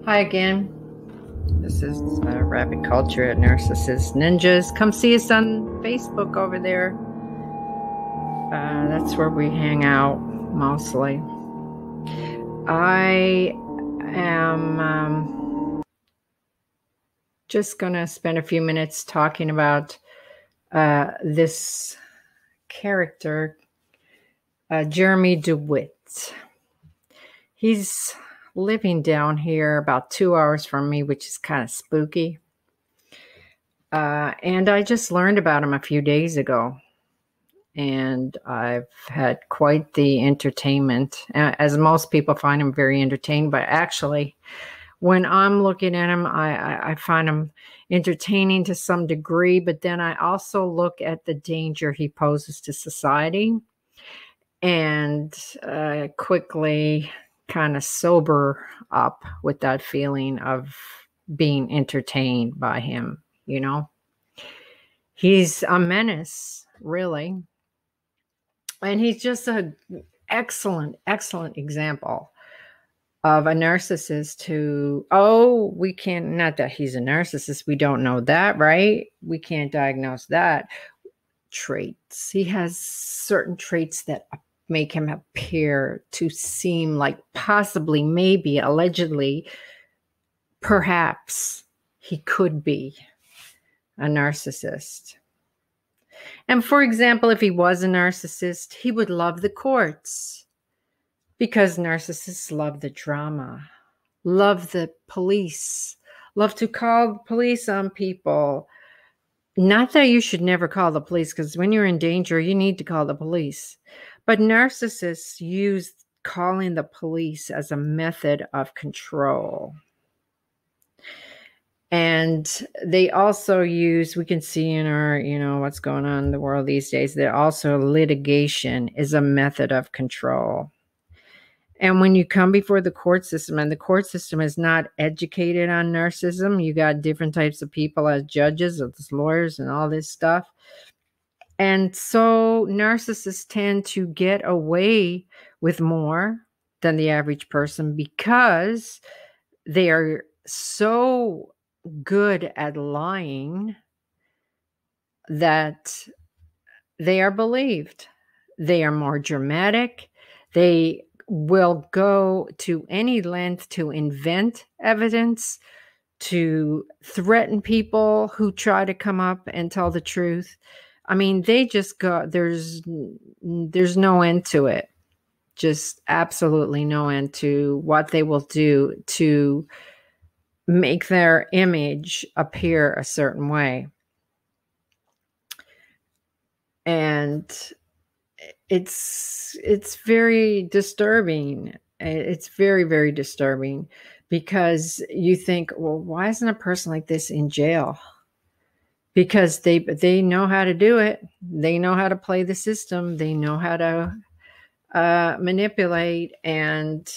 Hi again. This is Rabbit Culture at Narcissist Ninjas. Come see us on Facebook over there. That's where we hang out mostly. I am just going to spend a few minutes talking about this character, Jeremy Dewitte. He's living down here about 2 hours from me, which is kind of spooky. And I just learned about him a few days ago. And I've had quite the entertainment. As most people find him very entertaining. But actually, when I'm looking at him, I find him entertaining to some degree. But then I also look at the danger he poses to society. And quickly kind of sober up with that feeling of being entertained by him, you know. He's a menace, really. And he's just an excellent example of a narcissist who, we can't, not that he's a narcissist, we don't know that, right? We can't diagnose that. Traits. He has certain traits that make him appear to seem like possibly, maybe, allegedly, perhaps he could be a narcissist. And for example, if he was a narcissist, he would love the courts because narcissists love the drama, love the police, love to call the police on people. Not that you should never call the police, because when you're in danger, you need to call the police. But narcissists use calling the police as a method of control. And they also use, we can see in our, what's going on in the world these days, that also litigation is a method of control. And when you come before the court system, and the court system is not educated on narcissism, you got different types of people as judges, as lawyers, and all this stuff. And so narcissists tend to get away with more than the average person because they are so good at lying that they are believed. They are more dramatic. They will go to any length to invent evidence, to threaten people who try to come up and tell the truth. I mean, they just go, there's no end to it. Just absolutely no end to what they will do to make their image appear a certain way. And it's very disturbing. It's very, very disturbing because you think, well, why isn't a person like this in jail? Because they know how to do it. They know how to play the system. They know how to manipulate. And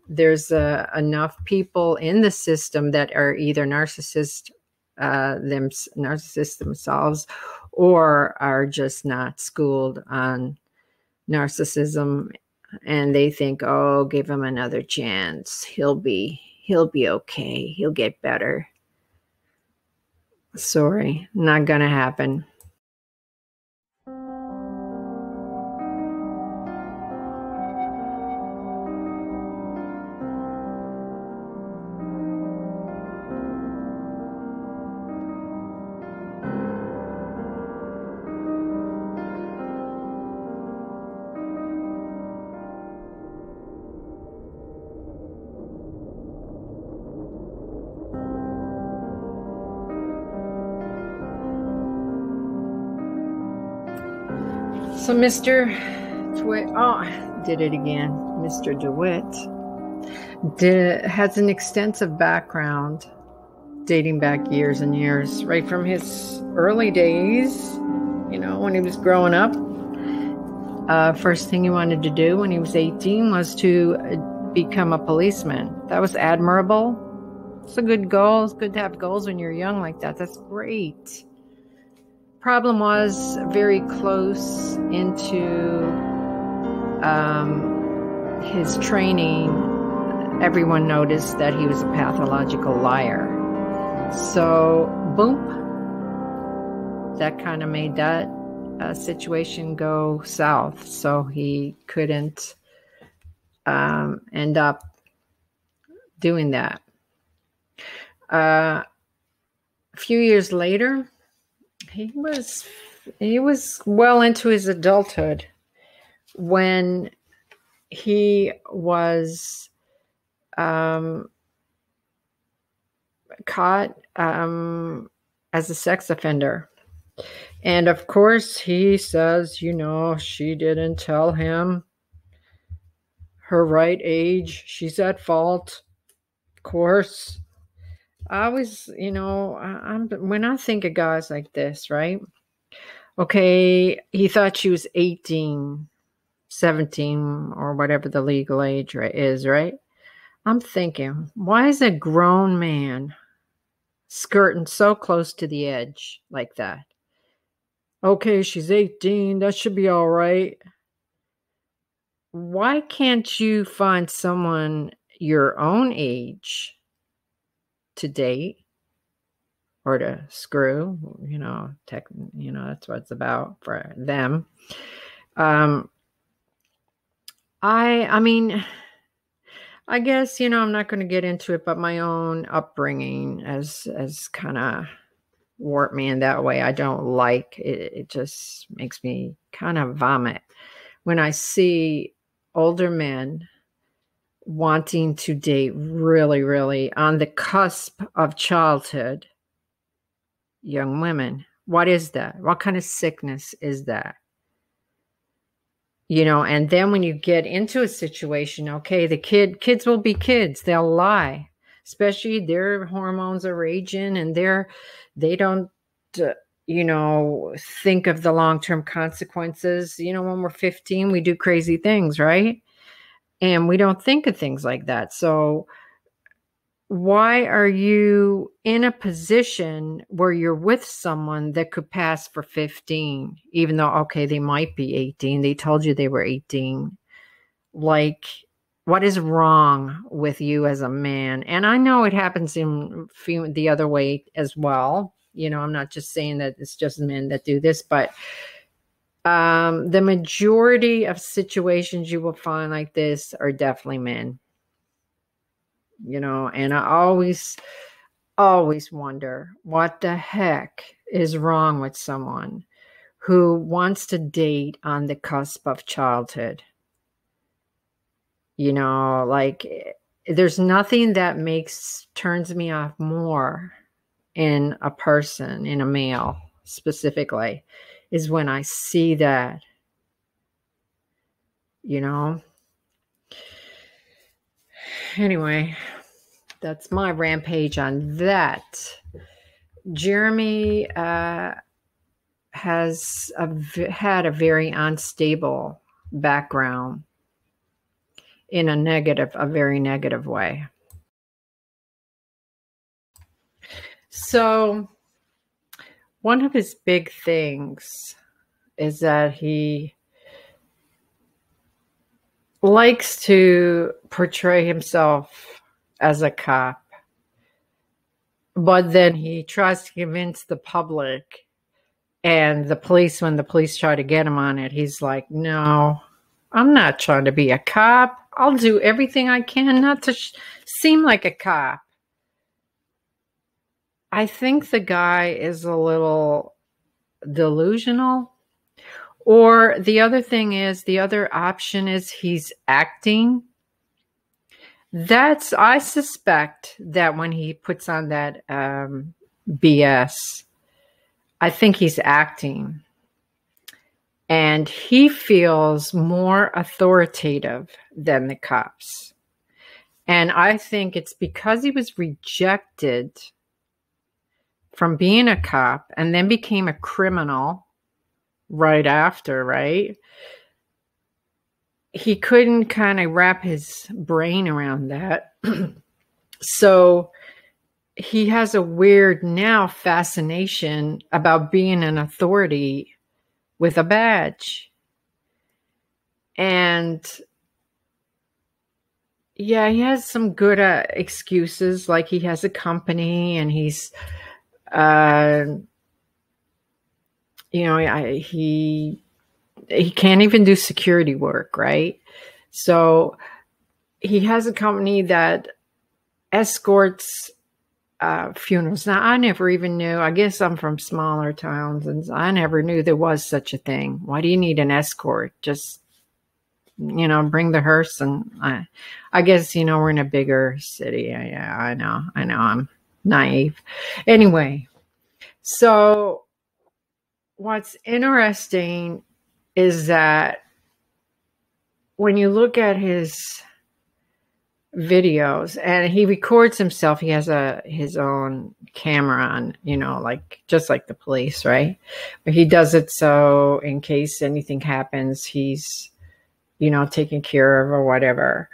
there's enough people in the system that are either narcissists themselves, or are just not schooled on narcissism, and they think, oh, give him another chance. He'll be okay. He'll get better. Sorry, not gonna happen. So Mr. Dewitte, did it again. Mr. Dewitte has an extensive background dating back years and years, right from his early days, when he was growing up. First thing he wanted to do when he was 18 was to become a policeman. That was admirable. It's a good goal. It's good to have goals when you're young like that. That's great. Problem was, very close into his training, everyone noticed that he was a pathological liar. So, boom, that kind of made that situation go south. So he couldn't end up doing that. A few years later, he was well into his adulthood when he was caught as a sex offender. And of course, he says, she didn't tell him her right age. She's at fault. Of course. I always, when I think of guys like this, right? Okay, he thought she was 18, 17, or whatever the legal age is, right? I'm thinking, why is a grown man skirting so close to the edge like that? Okay, she's 18. That should be all right. Why can't you find someone your own age to date or to screw? That's what it's about for them. I guess, I'm not going to get into it, but my own upbringing as kind of warped me in that way. I don't like it. It just makes me kind of vomit when I see older men wanting to date really, really on the cusp of childhood young women. What is that? What kind of sickness is that? And then when you get into a situation, okay, the kids will be kids. They'll lie, especially their hormones are raging and they don't, think of the long-term consequences. When we're 15, we do crazy things, right? And we don't think of things like that. So why are you in a position where you're with someone that could pass for 15, even though, okay, they might be 18. They told you they were 18. Like, what is wrong with you as a man? And I know it happens in the other way as well. I'm not just saying that it's just men that do this, but the majority of situations you will find like this are definitely men. And I always wonder what the heck is wrong with someone who wants to date on the cusp of childhood. There's nothing that turns me off more in a person, in a male specifically, is when I see that, Anyway, that's my rampage on that. Jeremy has had a very unstable background in a very negative way. So one of his big things is that he likes to portray himself as a cop, but then he tries to convince the public and the police, when the police try to get him on it, he's like, no, I'm not trying to be a cop. I'll do everything I can not to seem like a cop. I think the guy is a little delusional. Or the other option is he's acting. I suspect that when he puts on that BS, I think he's acting. And he feels more authoritative than the cops. And I think it's because he was rejected from being a cop and then became a criminal right after, right? He couldn't kind of wrap his brain around that. So he has a weird now fascination about being an authority with a badge. And yeah, he has some good excuses, like he has a company and he's, he can't even do security work, right? So he has a company that escorts funerals. Now, I never even knew. I guess I'm from smaller towns, and I never knew there was such a thing. Why do you need an escort? Just, bring the hearse. And I guess, we're in a bigger city. Yeah, I know. I'm naive. Anyway, so what's interesting is that when you look at his videos, and he records himself, he has his own camera on, just like the police, right? But he does it so in case anything happens, he's, taken care of or whatever.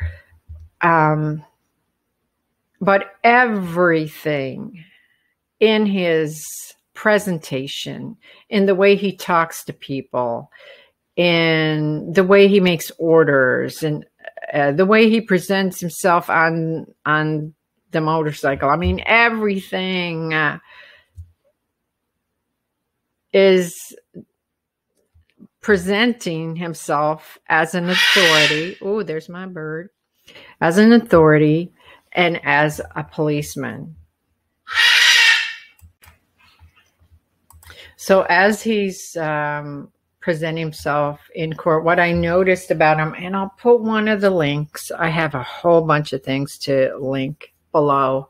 But everything in his presentation, in the way he talks to people, in the way he makes orders, and the way he presents himself on the motorcycle. I mean, everything is presenting himself as an authority. Oh, there's my bird. As an authority and as a policeman. So as he's present himself in court, what I noticed about him, and I'll put one of the links. I have a whole bunch of things to link below,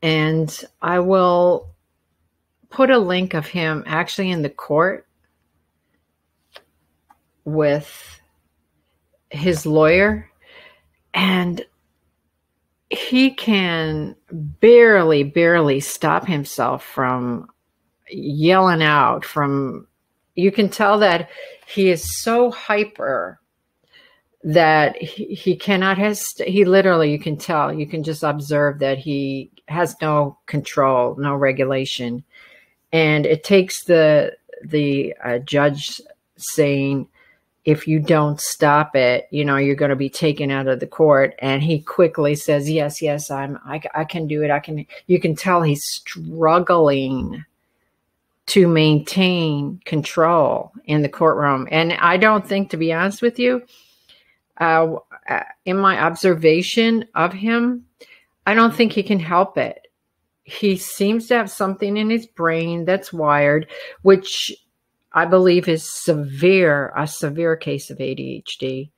and I will put a link of him actually in the court with his lawyer, and he can barely stop himself from yelling out. You can tell that he is so hyper that he cannot he literally, you can tell, you can just observe that he has no control, no regulation. And it takes the judge saying, if you don't stop it, you're going to be taken out of the court. And he quickly says, yes, I can do it. You can tell he's struggling to maintain control in the courtroom. And I don't think, to be honest with you, in my observation of him, I don't think he can help it. He seems to have something in his brain that's wired, which I believe is a severe case of ADHD.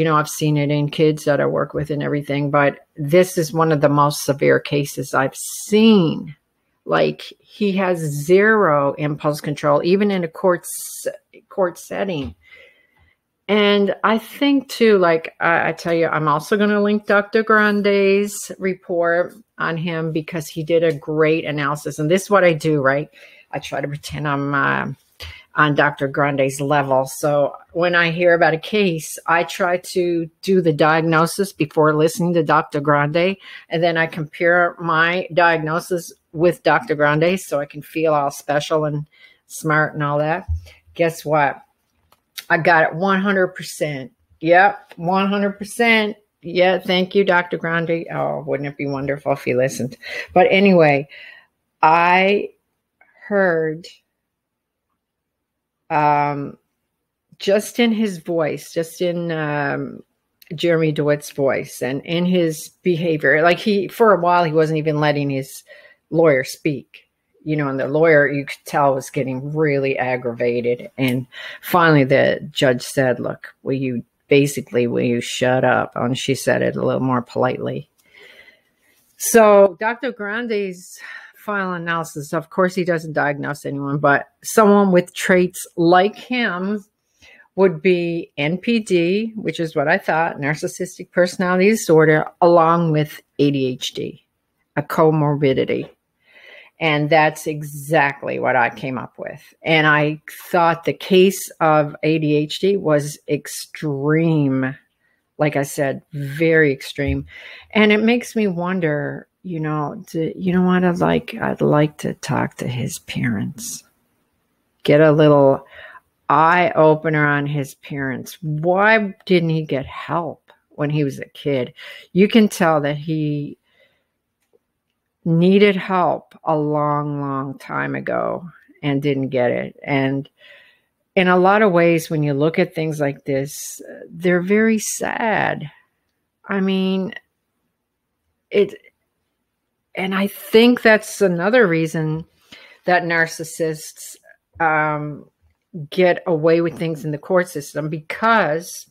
I've seen it in kids that I work with and everything, but this is one of the most severe cases I've seen. Like, he has zero impulse control, even in a court setting. And I think too, like I tell you, I'm also going to link Dr. Grande's report on him, because he did a great analysis. And this is what I do, right? I try to pretend I'm on Dr. Grande's level. So when I hear about a case, I try to do the diagnosis before listening to Dr. Grande. And then I compare my diagnosis with Dr. Grande so I can feel all special and smart and all that. Guess what? I got it 100%. Yep, 100%. Yeah, thank you, Dr. Grande. Oh, wouldn't it be wonderful if you listened? But anyway, I heard just in his voice, just in Jeremy Dewitte's voice and in his behavior, like for a while, he wasn't even letting his lawyer speak, and the lawyer, you could tell, was getting really aggravated. And finally the judge said, look, will you shut up? And she said it a little more politely. So Dr. Grande's final analysis, of course, he doesn't diagnose anyone, but someone with traits like him would be NPD, which is what I thought, narcissistic personality disorder, along with ADHD, a comorbidity. And that's exactly what I came up with. And I thought the case of ADHD was extreme. Like I said, very extreme. And it makes me wonder, you know what I'd like to talk to his parents. Get a little eye opener on his parents. Why didn't he get help when he was a kid? You can tell that he needed help a long, long time ago and didn't get it. And in a lot of ways, when you look at things like this, they're very sad. I mean, and I think that's another reason that narcissists get away with things in the court system, because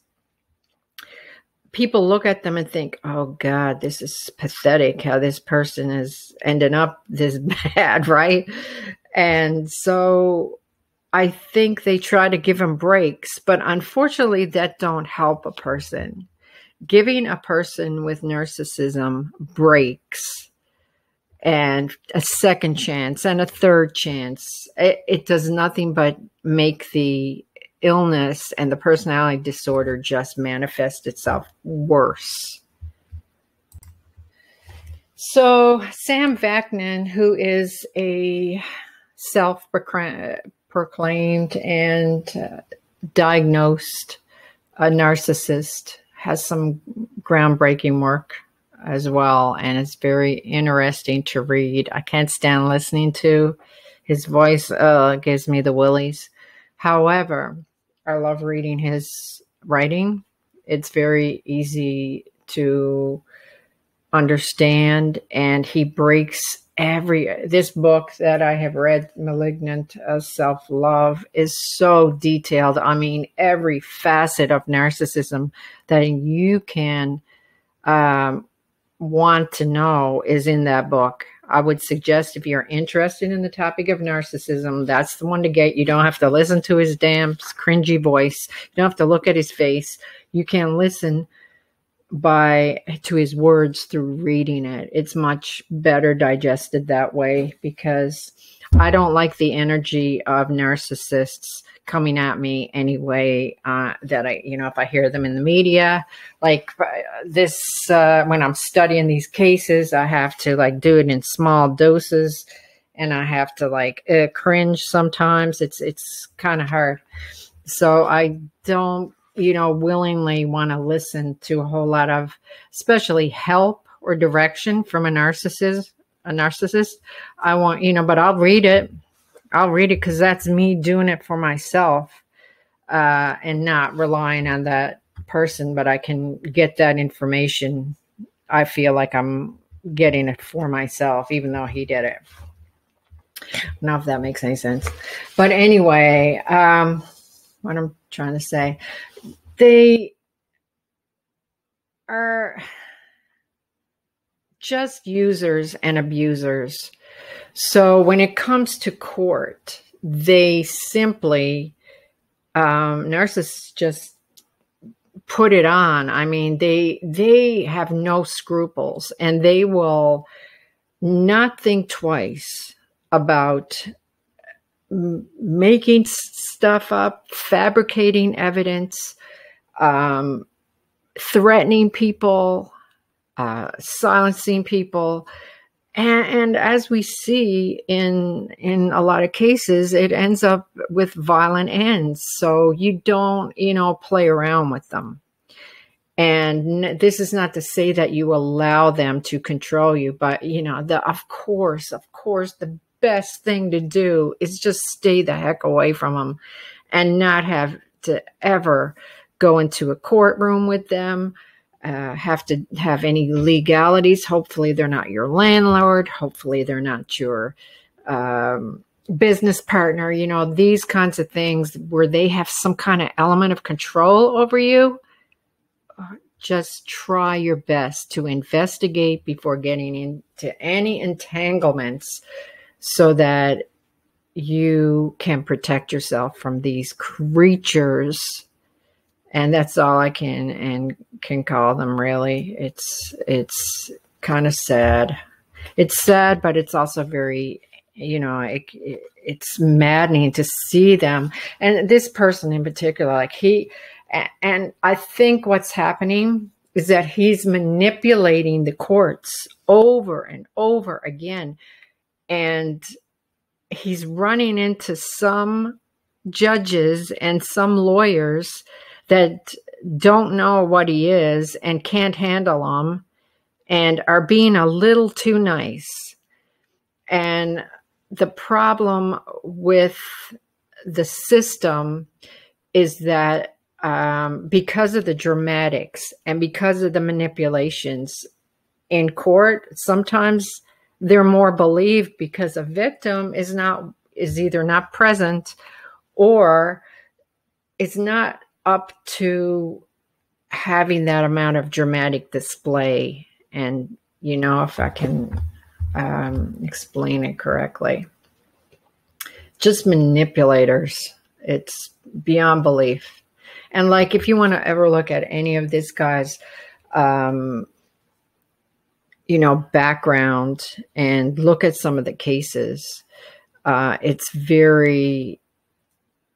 people look at them and think, oh God, this is pathetic how this person is ending up this bad, right? And so I think they try to give them breaks, but unfortunately that don't help a person. Giving a person with narcissism breaks and a second chance and a third chance, it does nothing but make the illness and the personality disorder just manifest itself worse. So Sam Vaknin, who is a self-proclaimed and diagnosed a narcissist, has some groundbreaking work as well, and it's very interesting to read. I can't stand listening to his voice. It gives me the willies. However, I love reading his writing. It's very easy to understand, and he breaks this book that I have read, Malignant Self-Love, is so detailed. I mean, every facet of narcissism that you can want to know is in that book. I would suggest, if you're interested in the topic of narcissism, that's the one to get. You don't have to listen to his damn cringy voice. You don't have to look at his face. You can listen to his words through reading it. It's much better digested that way, because I don't like the energy of narcissists coming at me anyway, that if I hear them in the media, like this, when I'm studying these cases, I have to do it in small doses, and I have to cringe sometimes. It's kind of hard. So I don't, willingly want to listen to a whole lot of, especially help or direction from a narcissist. I want, but I'll read it. Because that's me doing it for myself, and not relying on that person, but I can get that information. I feel like I'm getting it for myself, even though he did it. I don't know if that makes any sense. But anyway, what I'm trying to say, they are just users and abusers. So when it comes to court, they simply, narcissists just put it on. I mean, they have no scruples, and they will not think twice about making stuff up, fabricating evidence, threatening people, silencing people. And as we see in a lot of cases, it ends up with violent ends. So you don't, play around with them. And this is not to say that you allow them to control you, but, of course, the best thing to do is just stay the heck away from them and not have to ever go into a courtroom with them. Have to have any legalities. Hopefully they're not your landlord. Hopefully they're not your business partner. These kinds of things where they have some kind of element of control over you. Just try your best to investigate before getting into any entanglements, so that you can protect yourself from these creatures. And that's all I can call them, really. It's kind of sad. It's sad, but it's also very it's maddening to see them. And this person in particular, and I think what's happening is that he's manipulating the courts over and over again. And he's running into some judges and some lawyers that don't know what he is and can't handle him and are being a little too nice. And the problem with the system is that because of the dramatics and because of the manipulations in court, sometimes they're more believed because a victim is either not present or it's not up to having that amount of dramatic display. And, if I can explain it correctly, just manipulators. It's beyond belief. And like, if you want to ever look at any of this guy's, background and look at some of the cases, it's very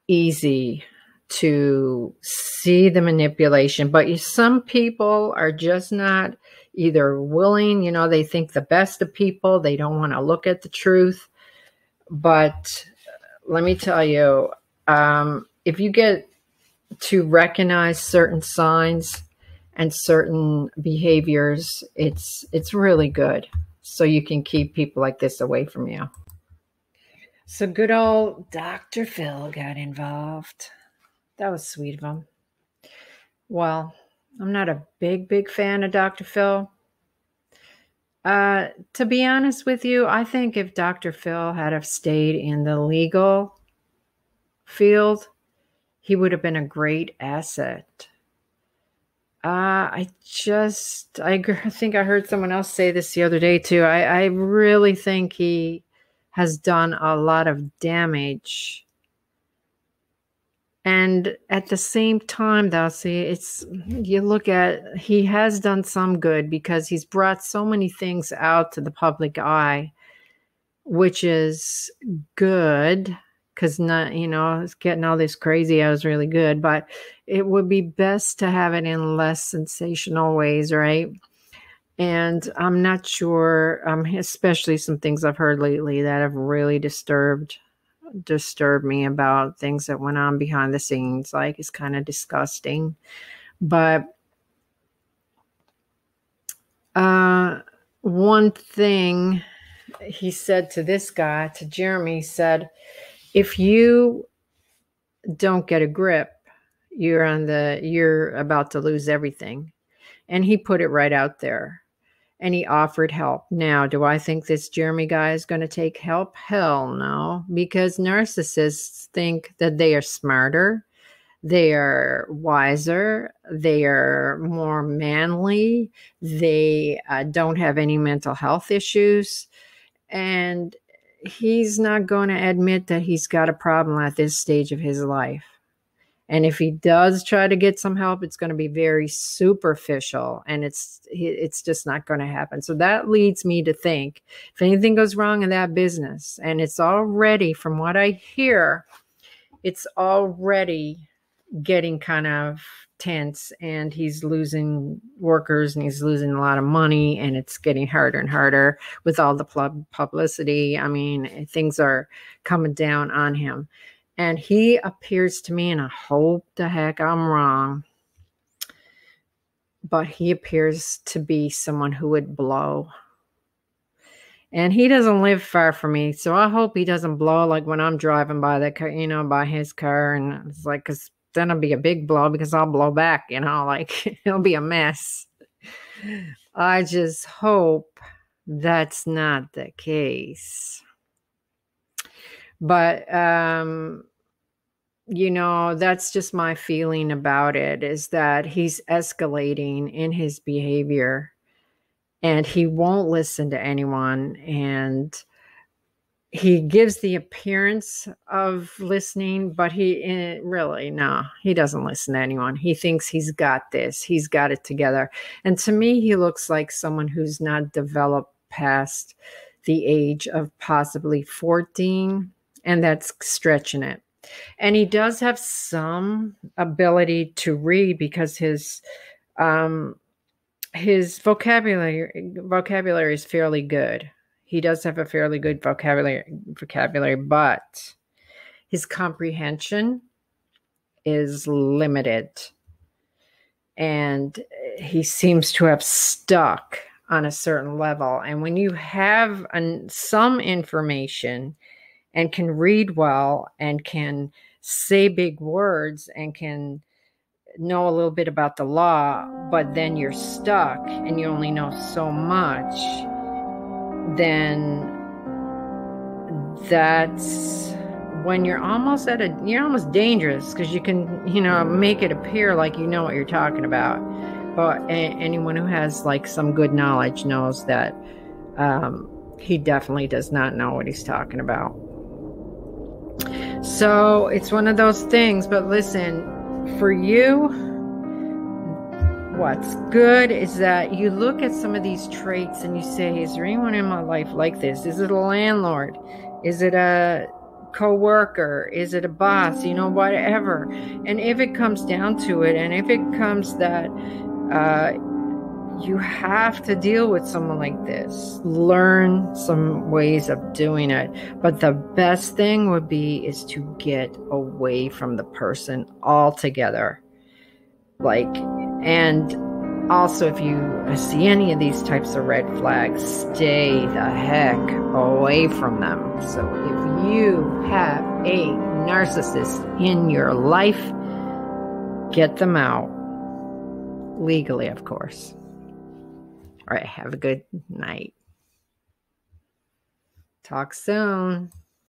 easy to see the manipulation. But some people are just not either willing, they think the best of people. They don't want to look at the truth. But let me tell you, if you get to recognize certain signs and certain behaviors, it's really good. So you can keep people like this away from you. So good old Dr. Phil got involved. That was sweet of him. Well, I'm not a big fan of Dr. Phil. To be honest with you, I think if Dr. Phil had have stayed in the legal field, he would have been a great asset. I think I heard someone else say this the other day too. I really think he has done a lot of damage. And at the same time, though, he has done some good because he's brought so many things out to the public eye, which is good. Because it's getting all this crazy. I was really good, but it would be best to have it in less sensational ways, right? And I'm not sure, especially some things I've heard lately that have really disturbed me about things that went on behind the scenes. Like, it's kind of disgusting. But one thing he said to this guy, to Jeremy, said, if you don't get a grip, you're about to lose everything. And he put it right out there. And he offered help. Now, do I think this Jeremy guy is going to take help? Hell no. Because narcissists think that they are smarter, they are wiser, they are more manly, they don't have any mental health issues. And he's not going to admit that he's got a problem at this stage of his life. And if he does try to get some help, it's going to be very superficial, and it's just not going to happen. So that leads me to think, if anything goes wrong in that business, and it's already, from what I hear, it's already getting kind of tense, and he's losing workers and he's losing a lot of money, and it's getting harder and harder with all the publicity. I mean, things are coming down on him. And he appears to me, and I hope the heck I'm wrong, but he appears to be someone who would blow. And he doesn't live far from me, so I hope he doesn't blow like when I'm driving by that car, by his car. And it's like, because then it'll be a big blow because I'll blow back, like it'll be a mess. I just hope that's not the case. But, that's just my feeling about it, is that he's escalating in his behavior and he won't listen to anyone. And he gives the appearance of listening, but he doesn't listen to anyone. He thinks he's got this, he's got it together. And to me, he looks like someone who's not developed past the age of possibly 14, and that's stretching it. And he does have some ability to read because his vocabulary is fairly good. He does have a fairly good vocabulary, but his comprehension is limited. And he seems to have stuck on a certain level. And when you have some information and can read well and can say big words and can know a little bit about the law, but then you're stuck and you only know so much, then that's when you're almost dangerous, because you can, make it appear like you know what you're talking about. But anyone who has like some good knowledge knows that he definitely does not know what he's talking about. So it's one of those things. But listen, for you, what's good is that you look at some of these traits and you say, is there anyone in my life like this? Is it a landlord? Is it a co-worker? Is it a boss? Whatever. And if it comes down to it, and if it comes that you have to deal with someone like this, learn some ways of doing it. But the best thing would be is to get away from the person altogether. And also, if you see any of these types of red flags, stay the heck away from them. So if you have a narcissist in your life, get them out. Legally, of course. All right, have a good night. Talk soon.